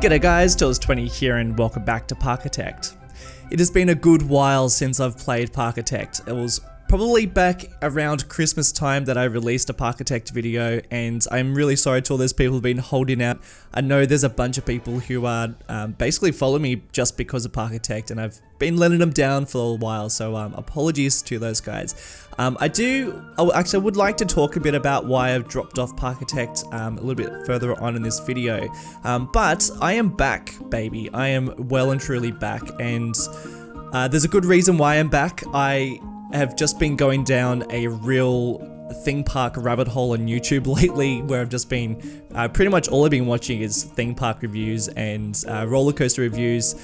G'day guys, Tills20 here and welcome back to Parkitect. It has been a good while since I've played Parkitect. It was probably back around Christmas time that I released a Parkitect video, and I'm really sorry to all those people who've been holding out. I know there's a bunch of people who are basically following me just because of Parkitect, and I've been letting them down for a while, so apologies to those guys. I would like to talk a bit about why I've dropped off Parkitect a little bit further on in this video, but I am back, baby. I am well and truly back, and there's a good reason why I'm back. I have just been going down a real theme park rabbit hole on YouTube lately, where I've just been pretty much all I've been watching is theme park reviews and Rollercoaster reviews.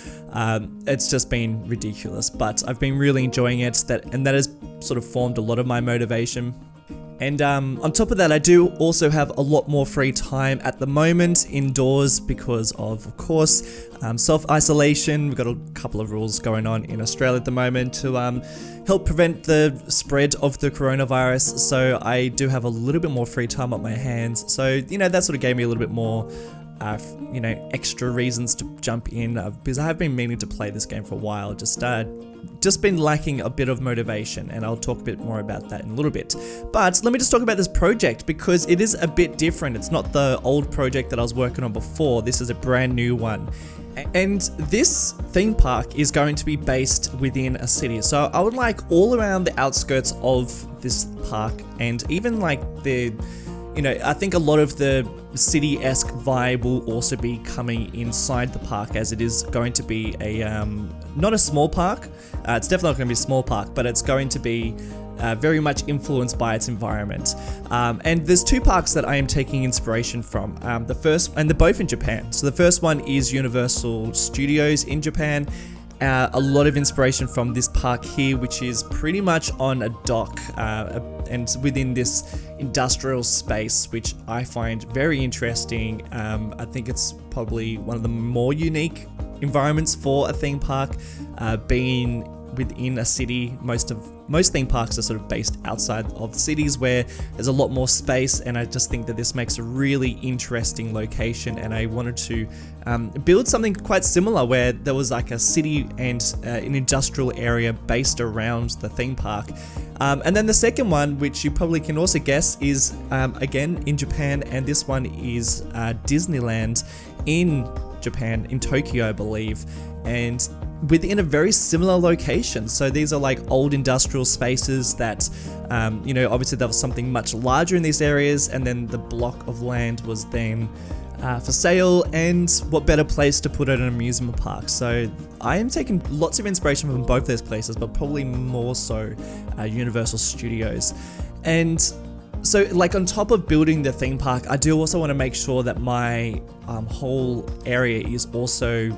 It's just been ridiculous, but I've been really enjoying it, and that has sort of formed a lot of my motivation. And on top of that, I do also have a lot more free time at the moment indoors because of course, self-isolation. We've got a couple of rules going on in Australia at the moment to help prevent the spread of the coronavirus. So I do have a little bit more free time on my hands. So, that sort of gave me a little bit more extra reasons to jump in because I have been meaning to play this game for a while. Just been lacking a bit of motivation, and I'll talk a bit more about that in a little bit. But let me just talk about this project because it is a bit different. It's not the old project that I was working on before. This is a brand new one. And this theme park is going to be based within a city. So I would like all around the outskirts of this park, and even like I think a lot of the city-esque vibe will also be coming inside the park, as it is going to be a not a small park. It's definitely not going to be a small park, but it's going to be very much influenced by its environment. And there's two parks that I am taking inspiration from. The first, and they're both in Japan. So the first one is Universal Studios in Japan. A lot of inspiration from this park here, which is pretty much on a dock and within this industrial space, which I find very interesting. I think it's probably one of the more unique environments for a theme park, being within a city. Most theme parks are sort of based outside of cities where there's a lot more space, and I just think that this makes a really interesting location, and I wanted to build something quite similar where there was like a city and an industrial area based around the theme park. And then the second one, which you probably can also guess, is again in Japan, and this one is Disneyland in Japan, in Tokyo, I believe, and within a very similar location. So these are like old industrial spaces that, obviously there was something much larger in these areas, and then the block of land was then for sale, and what better place to put at an amusement park. So I am taking lots of inspiration from both those places, but probably more so Universal Studios. And so like on top of building the theme park, I do also want to make sure that my whole area is also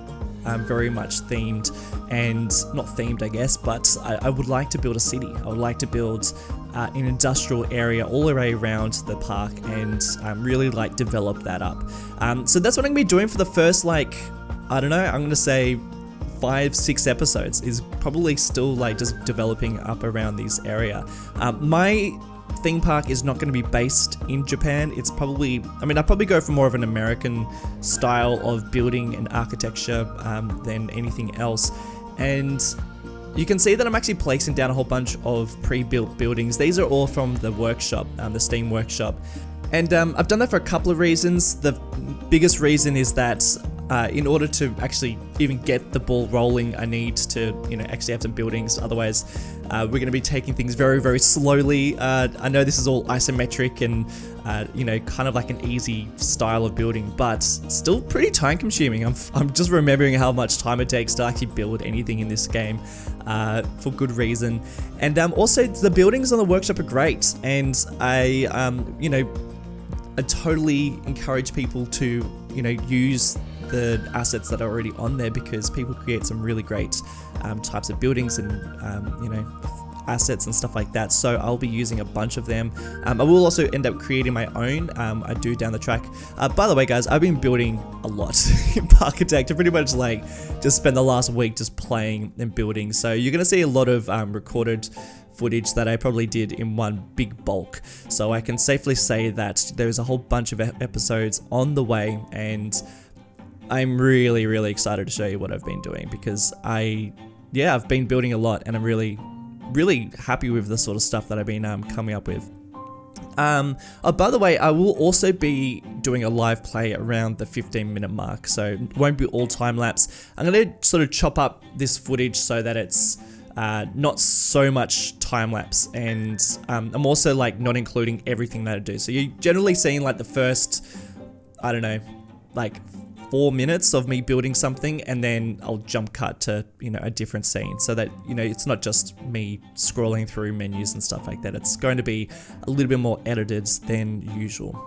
very much themed, and not themed I guess, but I would like to build a city. I would like to build an industrial area all the way around the park, and really like develop that up. So that's what I'm going to be doing for the first I'm going to say 5-6 episodes, is probably still like just developing up around this area. My theme park is not going to be based in Japan. It's probably, I'd probably go for more of an American style of building and architecture than anything else. And you can see that I'm actually placing down a whole bunch of pre-built buildings. These are all from the workshop, the Steam workshop. And I've done that for a couple of reasons. The biggest reason is that in order to actually even get the ball rolling, I need to, actually have some buildings. Otherwise, we're going to be taking things very, very slowly. I know this is all isometric and, kind of like an easy style of building, but still pretty time consuming. I'm just remembering how much time it takes to actually build anything in this game, for good reason. And also the buildings on the workshop are great, and I totally encourage people to, use the assets that are already on there, because people create some really great types of buildings and assets and stuff like that. So I'll be using a bunch of them. I will also end up creating my own. I do down the track. By the way, guys, I've been building a lot in Parkitect. I pretty much just spent the last week just playing and building. So you're gonna see a lot of recorded footage that I probably did in one big bulk. So I can safely say that there's a whole bunch of episodes on the way, and I'm really, really excited to show you what I've been doing, because I've been building a lot, and I'm really, really happy with the sort of stuff that I've been coming up with. Oh, by the way, I will also be doing a live play around the 15-minute mark, so it won't be all time lapse. I'm going to sort of chop up this footage so that it's not so much time lapse, and I'm also like not including everything that I do. So you're generally seeing like the first, I don't know, like 4 minutes of me building something, and then I'll jump cut to, you know, a different scene, so that, you know, it's not just me scrolling through menus and stuff like that. It's going to be a little bit more edited than usual.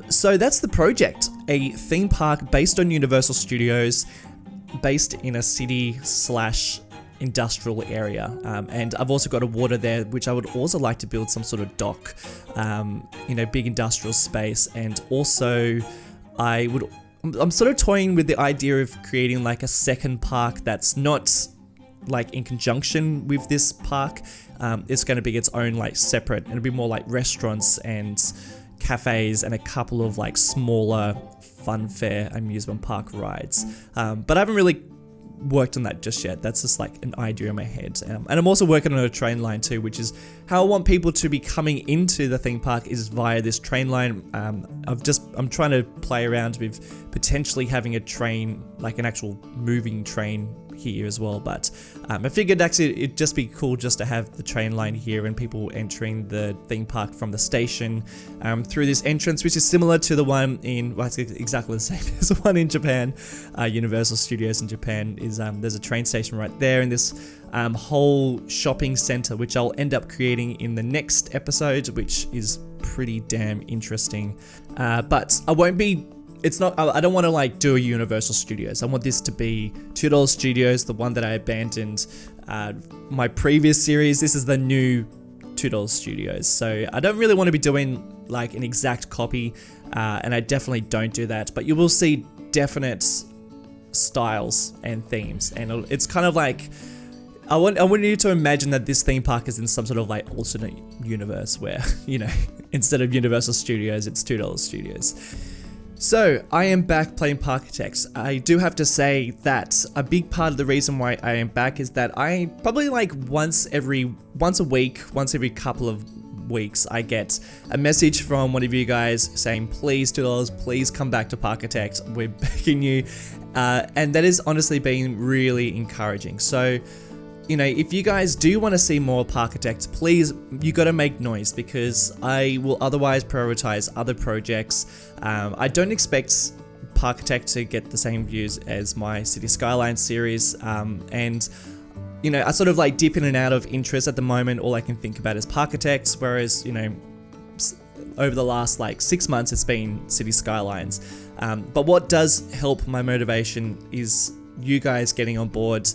So that's the project, a theme park based on Universal Studios, based in a city/industrial area, and I've also got a water there, which I would also like to build some sort of dock, you know, big industrial space. And also I'm sort of toying with the idea of creating like a second park that's not like in conjunction with this park. It's going to be its own like separate, it'll be more like restaurants and cafes and a couple of like smaller funfair amusement park rides. But I haven't really worked on that just yet. That's just like an idea in my head. And I'm also working on a train line too, which is how I want people to be coming into the theme park is via this train line. I'm trying to play around with potentially having a train, like an actual moving train here as well, but I figured actually it'd just be cool just to have the train line here and people entering the theme park from the station through this entrance, which is similar to the one in, well, it's exactly the same as the one in Japan. Universal Studios in Japan is there's a train station right there, and this whole shopping center, which I'll end up creating in the next episode, which is pretty damn interesting. But I won't be, it's not, I don't want to like do a Universal Studios. I want this to be $2 Studios, the one that I abandoned my previous series. This is the new $2 Studios. So I don't really want to be doing like an exact copy, and I definitely don't do that, but you will see definite styles and themes, and it's kind of like, I want you to imagine that this theme park is in some sort of like alternate universe where, you know, instead of Universal Studios, it's $2 Studios. So, I am back playing Parkitect. I do have to say that a big part of the reason why I am back is that I probably like once a week, once every couple of weeks, I get a message from one of you guys saying, please $2, please come back to Parkitect, we're begging you. And that has honestly been really encouraging. So, you know, if you guys do want to see more Parkitect, please, you got to make noise, because I will otherwise prioritize other projects. I don't expect Parkitect to get the same views as my City Skylines series, and you know, I sort of like dip in and out of interest at the moment. All I can think about is Parkitect, whereas, you know, over the last like 6 months, it's been City Skylines. But what does help my motivation is you guys getting on board.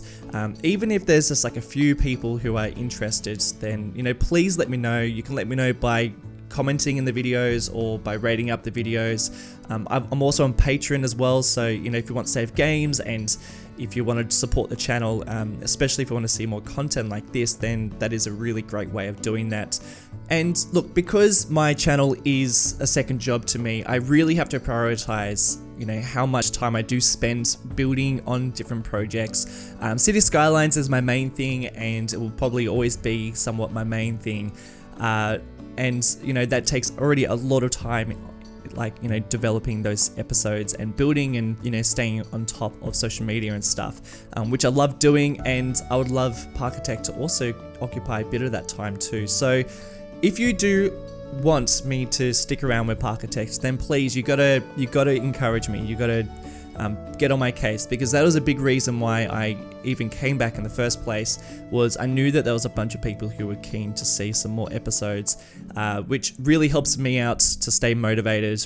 Even if there's just like a few people who are interested, then, you know, please let me know. You can let me know by commenting in the videos or by rating up the videos. I'm also on Patreon as well, so, you know, if you want safe games and if you want to support the channel, especially if you want to see more content like this, then that is a really great way of doing that. And look, because my channel is a second job to me, I really have to prioritize, you know, how much time I do spend building on different projects. City Skylines is my main thing, and it will probably always be somewhat my main thing. And, you know, that takes already a lot of time, like, you know, developing those episodes and building and, you know, staying on top of social media and stuff, which I love doing, and I would love Parkitect to also occupy a bit of that time too. So if you do want me to stick around with Parkitect, then please, you gotta encourage me. You gotta get on my case, because that was a big reason why I even came back in the first place. Was I knew that there was a bunch of people who were keen to see some more episodes, which really helps me out to stay motivated.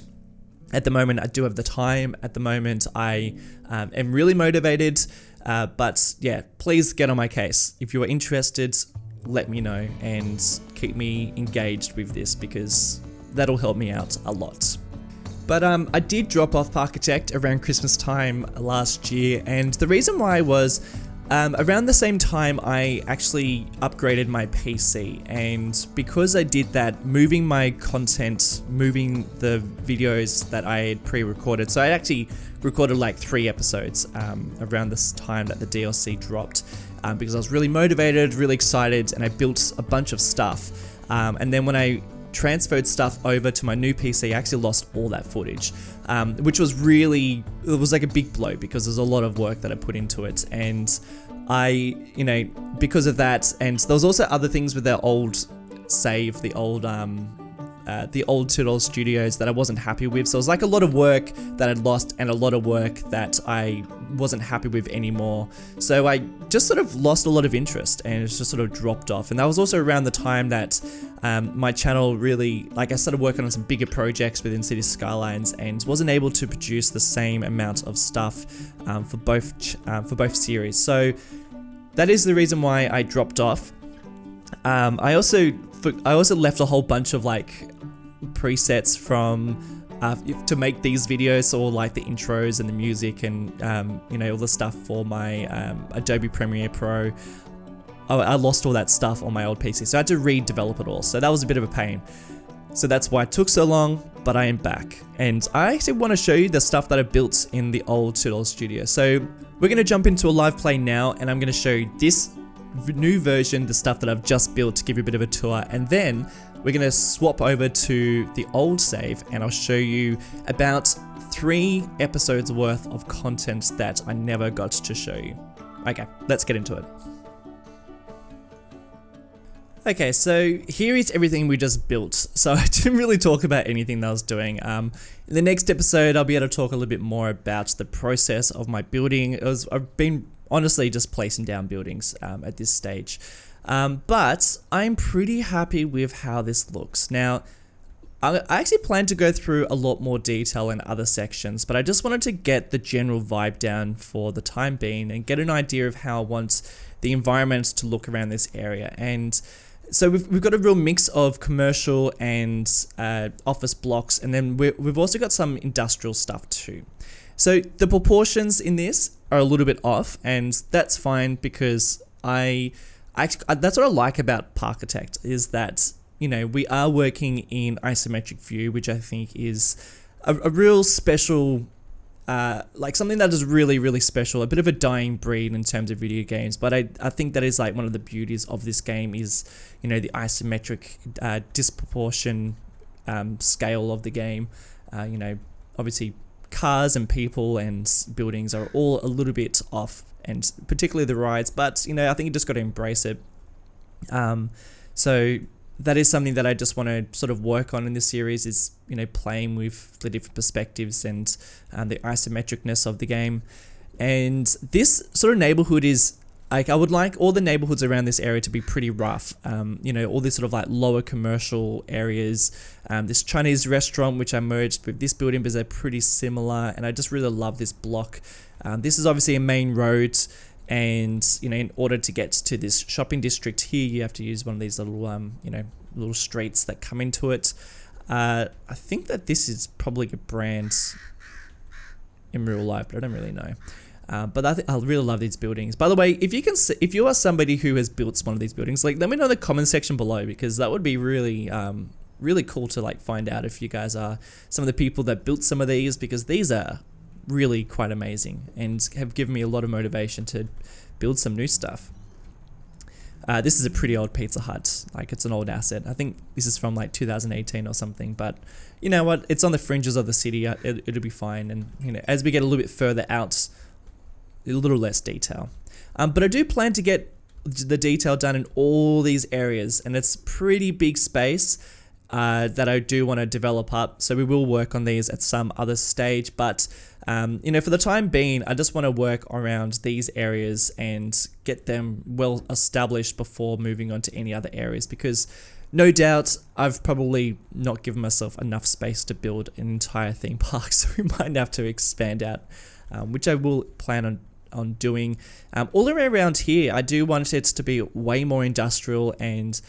At the moment, I do have the time. At the moment, I am really motivated. But yeah, please get on my case. If you are interested, let me know and keep me engaged with this, because that'll help me out a lot. But I did drop off Parkitect around Christmas time last year, and the reason why was Around the same time, I actually upgraded my PC, and because I did that, moving my content, moving the videos that I had pre-recorded, so I actually recorded like 3 episodes around this time that the DLC dropped, because I was really motivated, really excited, and I built a bunch of stuff. And then when I transferred stuff over to my new PC, I actually lost all that footage, which was really, it was like a big blow because there's a lot of work that I put into it, and because of that, and there was also other things with the old save, the old $2 studios that I wasn't happy with. So it was like a lot of work that I'd lost and a lot of work that I wasn't happy with anymore. So I just sort of lost a lot of interest and it's just sort of dropped off. And that was also around the time that my channel really, like I started working on some bigger projects within City Skylines and wasn't able to produce the same amount of stuff for both series. So that is the reason why I dropped off. I also left a whole bunch of like presets from to make these videos, or like the intros and the music and all the stuff for my Adobe Premiere Pro. I lost all that stuff on my old PC, so I had to redevelop it all. So that was a bit of a pain. So that's why it took so long, but I am back. And I actually want to show you the stuff that I built in the old $2 studio. So we're going to jump into a live play now, and I'm going to show you this new version, the stuff that I've just built, to give you a bit of a tour, and then we're going to swap over to the old save and I'll show you about 3 episodes worth of content that I never got to show you. Okay, let's get into it. Okay, so here is everything we just built. So I didn't really talk about anything that I was doing. In the next episode, I'll be able to talk a little bit more about the process of my building. I've been honestly just placing down buildings at this stage. But I'm pretty happy with how this looks. Now, I actually plan to go through a lot more detail in other sections, but I just wanted to get the general vibe down for the time being and get an idea of how I want the environment to look around this area. And so we've got a real mix of commercial and office blocks, and then we've also got some industrial stuff too. So the proportions in this are a little bit off, and that's fine because that's what I like about Parkitect, is that, we are working in isometric view, which I think is a real special, like something that is really, really special, a bit of a dying breed in terms of video games. But I think that is like one of the beauties of this game is, the isometric disproportion scale of the game. Obviously cars and people and buildings are all a little bit off, and particularly the rides, but I think you just got to embrace it. So that is something that I just want to sort of work on in this series, is playing with the different perspectives and the isometricness of the game. And this sort of neighborhood is like, I would like all the neighborhoods around this area to be pretty rough. All these sort of like lower commercial areas. This Chinese restaurant, which I merged with this building because they're pretty similar, and I just really love this block. This is obviously a main road, and in order to get to this shopping district here, you have to use one of these little little streets that come into it. I think that this is probably a brand in real life, but I don't really know. But I really love these buildings. By the way, if you are somebody who has built one of these buildings, like, let me know in the comment section below, because that would be really really cool to like find out if you guys are some of the people that built some of these, because these are really quite amazing and have given me a lot of motivation to build some new stuff. This is a pretty old Pizza Hut, like it's an old asset. I think this is from like 2018 or something, but you know what? It's on the fringes of the city. It'll be fine. And as we get a little bit further out, a little less detail. But I do plan to get the detail done in all these areas, and it's pretty big space that I do want to develop up. So we will work on these at some other stage, but for the time being, I just want to work around these areas and get them well established before moving on to any other areas, because no doubt I've probably not given myself enough space to build an entire theme park, so we might have to expand out, which I will plan on doing. All around here, I do want it to be way more industrial and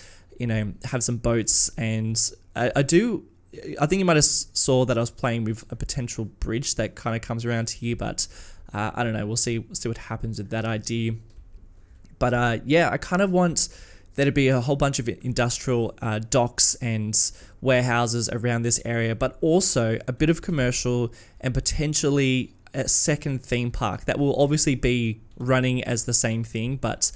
have some boats, and I think you might have saw that I was playing with a potential bridge that kind of comes around here, but I don't know, we'll see what happens with that idea. But yeah, I kind of want there to be a whole bunch of industrial docks and warehouses around this area, but also a bit of commercial and potentially a second theme park that will obviously be running as the same thing, but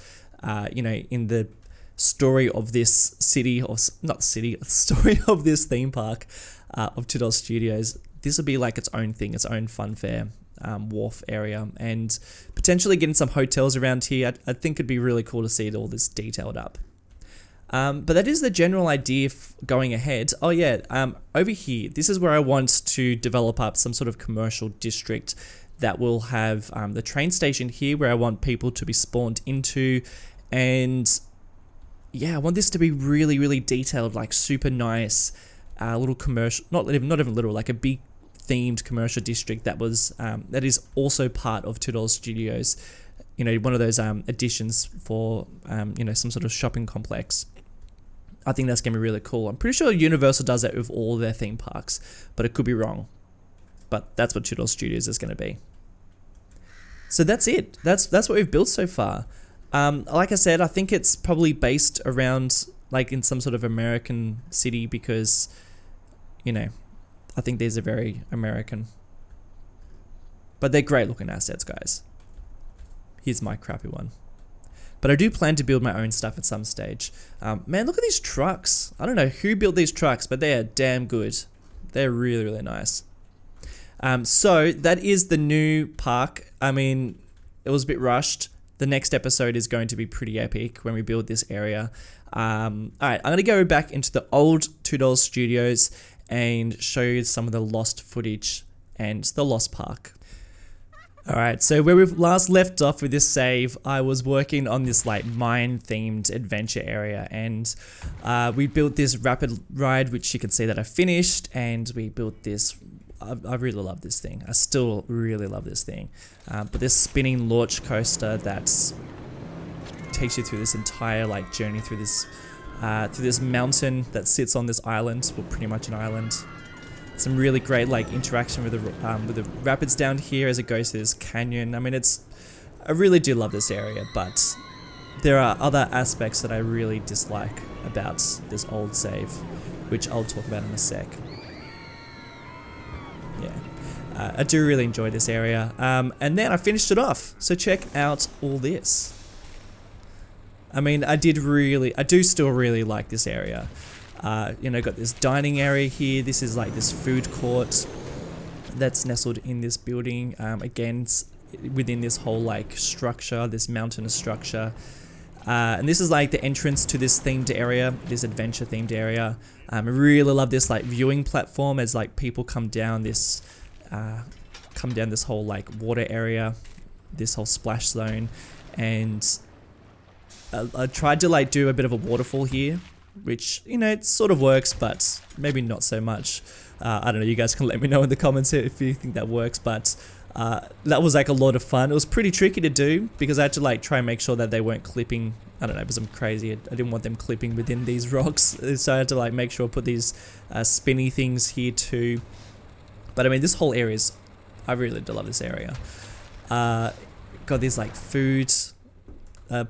you know, in the story of this city, or not city, story of this theme park of $2 Studios, this will be like its own thing, its own funfair wharf area, and potentially getting some hotels around here. I think it'd be really cool to see all this detailed up. But that is the general idea going ahead. Oh yeah, over here, this is where I want to develop up some sort of commercial district that will have the train station here where I want people to be spawned into. And yeah, I want this to be really, really detailed, like super nice, little commercial, not even little, like a big themed commercial district that was that is also part of $2 Studios. You know, one of those additions for you know, some sort of shopping complex. I think that's gonna be really cool. I'm pretty sure Universal does that with all their theme parks, but it could be wrong. But that's what $2 Studios is gonna be. So that's it. That's what we've built so far. Like I said, I think it's probably based around like in some sort of American city because, you know, I think these are very American. But they're great looking assets, guys. Here's my crappy one. But I do plan to build my own stuff at some stage. Man, look at these trucks. I don't know who built these trucks, but they are damn good. They're really, really nice. So that is the new park. I mean, it was a bit rushed. The next episode is going to be pretty epic when we build this area. Alright, I'm going to go back into the old $2 Studios and show you some of the lost footage and the lost park. Alright, so where we've last left off with this save, I was working on this like mine themed adventure area, and we built this rapid ride, which you can see that I finished, and we built this, I really love this thing. I still really love this thing. But this spinning launch coaster that takes you through this entire like journey through this mountain that sits on this island, well, pretty much an island. Some really great like interaction with the rapids down here as it goes through this canyon. I mean, I really do love this area, but there are other aspects that I really dislike about this old save, which I'll talk about in a sec. Yeah, I do really enjoy this area, and then I finished it off. So check out all this. I mean, I do still really like this area. You know, got this dining area here. This is like this food court that's nestled in this building. Again, within this whole like structure, this mountainous structure. And this is like the entrance to this themed area, this adventure themed area. I really love this like viewing platform as like people come down this whole like water area, this whole splash zone. And I tried to like do a bit of a waterfall here, which, you know, it sort of works, but maybe not so much. I don't know, you guys can let me know in the comments if you think that works, but that was like a lot of fun. It was pretty tricky to do because I had to like try and make sure that they weren't clipping. I don't know, because I'm crazy. I didn't want them clipping within these rocks, so I had to like make sure I put these spinny things here too. But I mean, this whole area is, I really do love this area. Got these like food,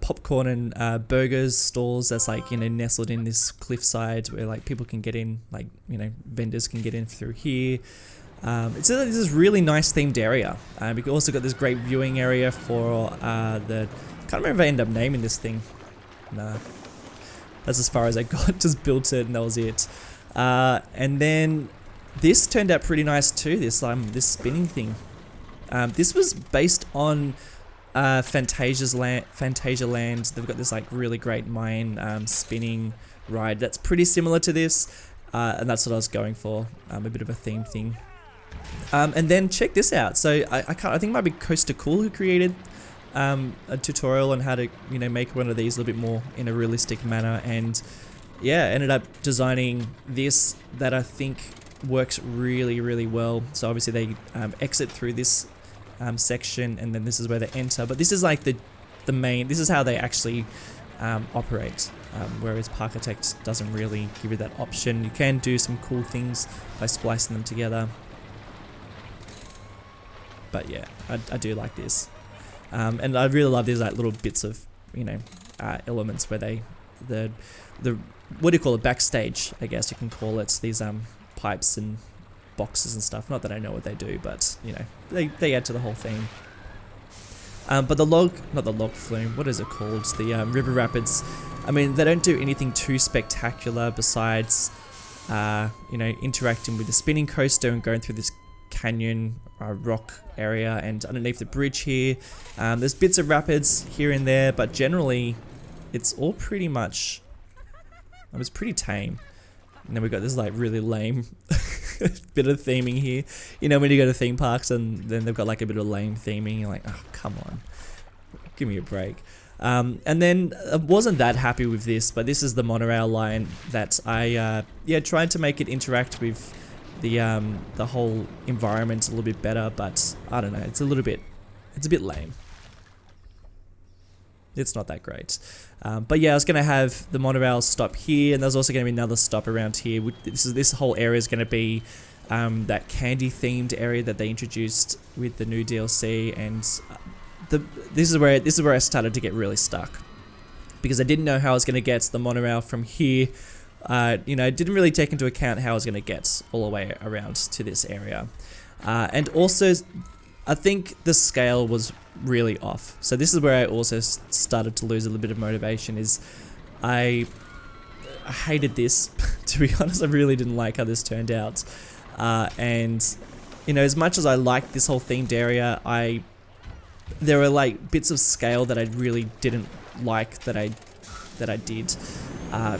popcorn and burgers stalls that's like, you know, nestled in this cliffside where like people can get in, like, you know, vendors can get in through here. It's this really nice themed area. We've also got this great viewing area for the, can't remember if I ended up naming this thing. Nah, that's as far as I got. Just built it and that was it. And then this turned out pretty nice too. This spinning thing. This was based on Fantasia Land. They've got this like really great mine spinning ride that's pretty similar to this, and that's what I was going for. A bit of a theme thing. And then check this out. So I think it might be Coaster Cool who created a tutorial on how to, you know, make one of these a little bit more in a realistic manner, and yeah, ended up designing this that I think works really, really well. So obviously they exit through this section, and then this is where they enter. But this is like the main. This is how they actually operate. Whereas Parkitect doesn't really give you that option. You can do some cool things by splicing them together. But yeah, I do like this. And I really love these like little bits of elements where the what do you call it, backstage, I guess you can call it, these pipes and boxes and stuff. Not that I know what they do, but they add to the whole theme. But not the log flume, what is it called? The river rapids. I mean, they don't do anything too spectacular besides interacting with the spinning coaster and going through this canyon rock area and underneath the bridge here. There's bits of rapids here and there, but generally it's all pretty much, it's pretty tame. And then we've got this like really lame bit of theming here. When you go to theme parks and then they've got like a bit of lame theming, you're like, oh, come on, give me a break. And then I wasn't that happy with this, but this is the monorail line that I tried to make it interact with the whole environment a little bit better, but I don't know, it's a bit lame. It's not that great. But yeah, I was going to have the monorail stop here, and there's also going to be another stop around here. This whole area is going to be that candy themed area that they introduced with the new DLC, and this is where I started to get really stuck, because I didn't know how I was going to get the monorail from here. Didn't really take into account how I was going to get all the way around to this area, and also I think the scale was really off. So this is where I also started to lose a little bit of motivation. Is I hated this. To be honest, I really didn't like how this turned out. And as much as I liked this whole themed area, there were like bits of scale that I really didn't like that I did.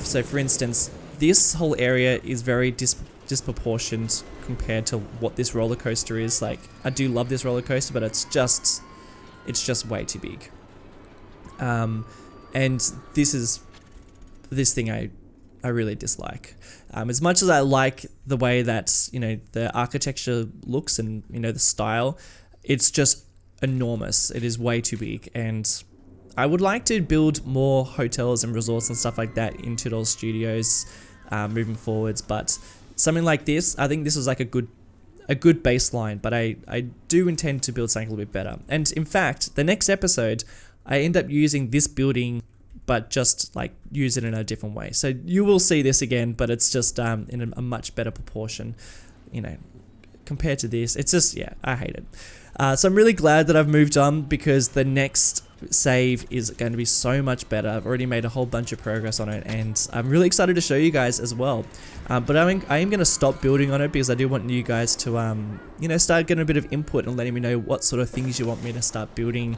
So for instance, this whole area is very disproportioned compared to what this roller coaster is. Like, I do love this roller coaster, but it's just way too big. And this thing I really dislike. As much as I like the way that the architecture looks and the style, it's just enormous. It is way too big, and I would like to build more hotels and resorts and stuff like that in Toughpower Studios moving forwards. But something like this, I think this is like a good baseline, but I do intend to build something a little bit better. And in fact, the next episode, I end up using this building, but just like use it in a different way. So you will see this again, but it's just in a much better proportion, compared to this. It's just, yeah, I hate it. So I'm really glad that I've moved on, because the next save is going to be so much better. I've already made a whole bunch of progress on it, and I'm really excited to show you guys as well. But I am going to stop building on it, because I do want you guys to start getting a bit of input and letting me know what sort of things you want me to start building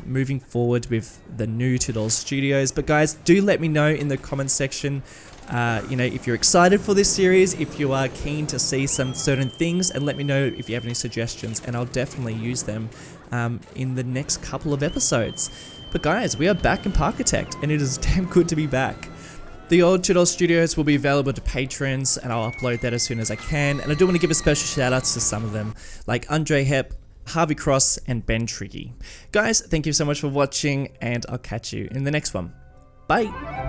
moving forward with the new Toughpower Studios. But guys, do let me know in the comments section if you're excited for this series, if you are keen to see some certain things, and let me know if you have any suggestions, and I'll definitely use them in the next couple of episodes. But guys, we are back in Parkitect, and it is damn good to be back. The old Toughpower Studios will be available to patrons, and I'll upload that as soon as I can. And I do want to give a special shout out to some of them, like Andre Hep, Harvey Cross, and Ben Triggy. Guys, thank you so much for watching, and I'll catch you in the next one. Bye!